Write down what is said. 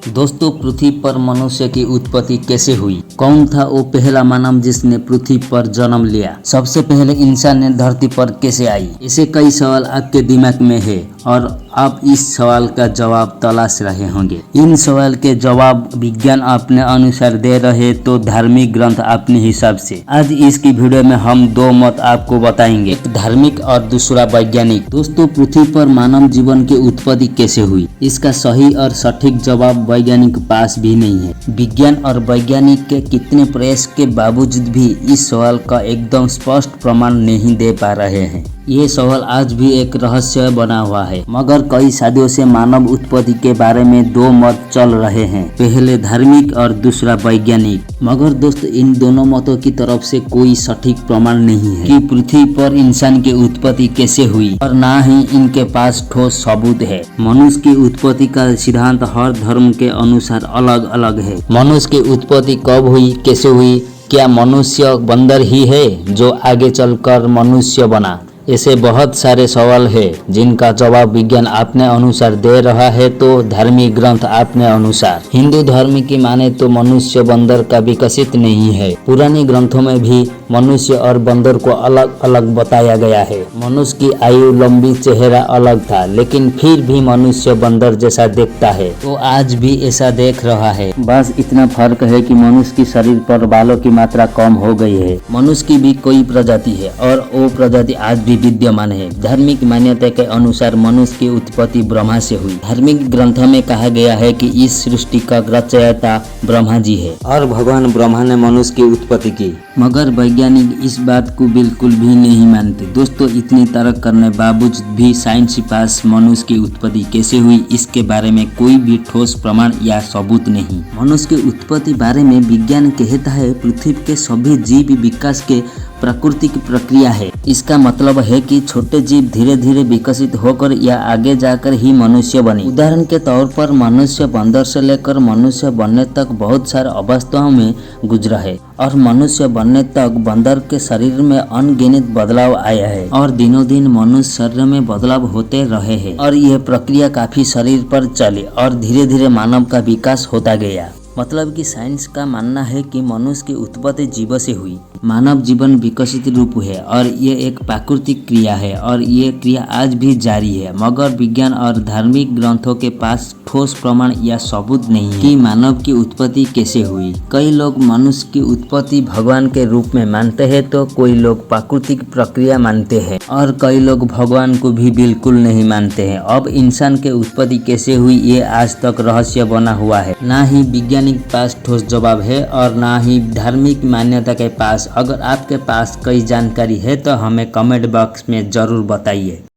दोस्तों, पृथ्वी पर मनुष्य की उत्पत्ति कैसे हुई? कौन था वो पहला मानव जिसने पृथ्वी पर जन्म लिया? सबसे पहले इंसान ने धरती पर कैसे आई? ऐसे कई सवाल आपके दिमाग में है और आप इस सवाल का जवाब तलाश रहे होंगे। इन सवाल के जवाब विज्ञान अपने अनुसार दे रहे तो धार्मिक ग्रंथ अपने हिसाब से। आज इसकी वीडियो में हम दो मत आपको बताएंगे, एक धार्मिक और दूसरा वैज्ञानिक। दोस्तों, पृथ्वी पर मानव जीवन की उत्पत्ति कैसे हुई? इसका सही और सटीक जवाब वैज्ञानिक पास भी नहीं है। विज्ञान और वैज्ञानिक के कितने प्रयास के बावजूद भी इस सवाल का एकदम स्पष्ट प्रमाण नहीं दे पा रहे हैं। ये सवाल आज भी एक रहस्य बना हुआ है। मगर कई सदियों से मानव उत्पत्ति के बारे में दो मत चल रहे हैं, पहले धार्मिक और दूसरा वैज्ञानिक। मगर दोस्त, इन दोनों मतों की तरफ से कोई सटीक प्रमाण नहीं है कि पृथ्वी पर इंसान की उत्पत्ति कैसे हुई, और ना ही इनके पास ठोस सबूत है। मनुष्य की उत्पत्ति का सिद्धांत हर धर्म के अनुसार अलग अलग है। मनुष्य की उत्पत्ति कब हुई, कैसे हुई? क्या मनुष्य बंदर ही है जो आगे चलकर मनुष्य बना? ऐसे बहुत सारे सवाल हैं जिनका जवाब विज्ञान अपने अनुसार दे रहा है तो धार्मिक ग्रंथ अपने अनुसार। हिंदू धर्म की माने तो मनुष्य बंदर का विकसित नहीं है। पुराने ग्रंथों में भी मनुष्य और बंदर को अलग अलग बताया गया है। मनुष्य की आयु लंबी, चेहरा अलग था, लेकिन फिर भी मनुष्य बंदर जैसा देखता है, तो आज भी ऐसा देख रहा है। बस इतना फर्क है कि मनुष्य की शरीर पर बालों की मात्रा कम हो गई है। मनुष्य की भी कोई प्रजाति है और वो प्रजाति आज भी विद्यमान है। धार्मिक मान्यता के अनुसार मनुष्य की उत्पत्ति ब्रह्मा से हुई। धार्मिक ग्रंथों में कहा गया है कि इस सृष्टि का रचयिता ब्रह्मा जी है और भगवान ब्रह्मा ने मनुष्य की उत्पत्ति की। मगर वैज्ञानिक इस बात को बिल्कुल भी नहीं मानते। दोस्तों, इतनी तर्क करने बावजूद भी साइंस के पास मनुष्य की उत्पत्ति कैसे हुई इसके बारे में कोई भी ठोस प्रमाण या सबूत नहीं। मनुष्य की उत्पत्ति बारे में विज्ञान कहता है पृथ्वी के सभी जीव विकास के प्राकृतिक प्रक्रिया है। इसका मतलब है कि छोटे जीव धीरे धीरे विकसित होकर या आगे जाकर ही मनुष्य बने। उदाहरण के तौर पर मनुष्य बंदर से लेकर मनुष्य बनने तक बहुत सारे अवस्थाओं में गुजरा है और मनुष्य बनने तक बंदर के शरीर में अनगिनत बदलाव आया है और दिनों दिन मनुष्य शरीर में बदलाव होते रहे हैं और यह प्रक्रिया काफी शरीर पर चली और धीरे धीरे मानव का विकास होता गया। मतलब कि साइंस का मानना है कि मनुष्य की उत्पत्ति जीव से हुई। मानव जीवन विकसित रूप है और ये एक प्राकृतिक क्रिया है और ये क्रिया आज भी जारी है। मगर विज्ञान और धार्मिक ग्रंथों के पास ठोस प्रमाण या सबूत नहीं है कि मानव की उत्पत्ति कैसे हुई। कई लोग मनुष्य की उत्पत्ति भगवान के रूप में मानते हैं तो कोई लोग प्राकृतिक प्रक्रिया मानते हैं और कई लोग भगवान को भी बिल्कुल नहीं मानते हैं। अब इंसान की उत्पत्ति कैसे हुई ये आज तक रहस्य बना हुआ है। ना ही विज्ञान पास ठोस जवाब है और ना ही धार्मिक मान्यता के पास। अगर आपके पास कोई जानकारी है तो हमें कमेंट बॉक्स में जरूर बताइए।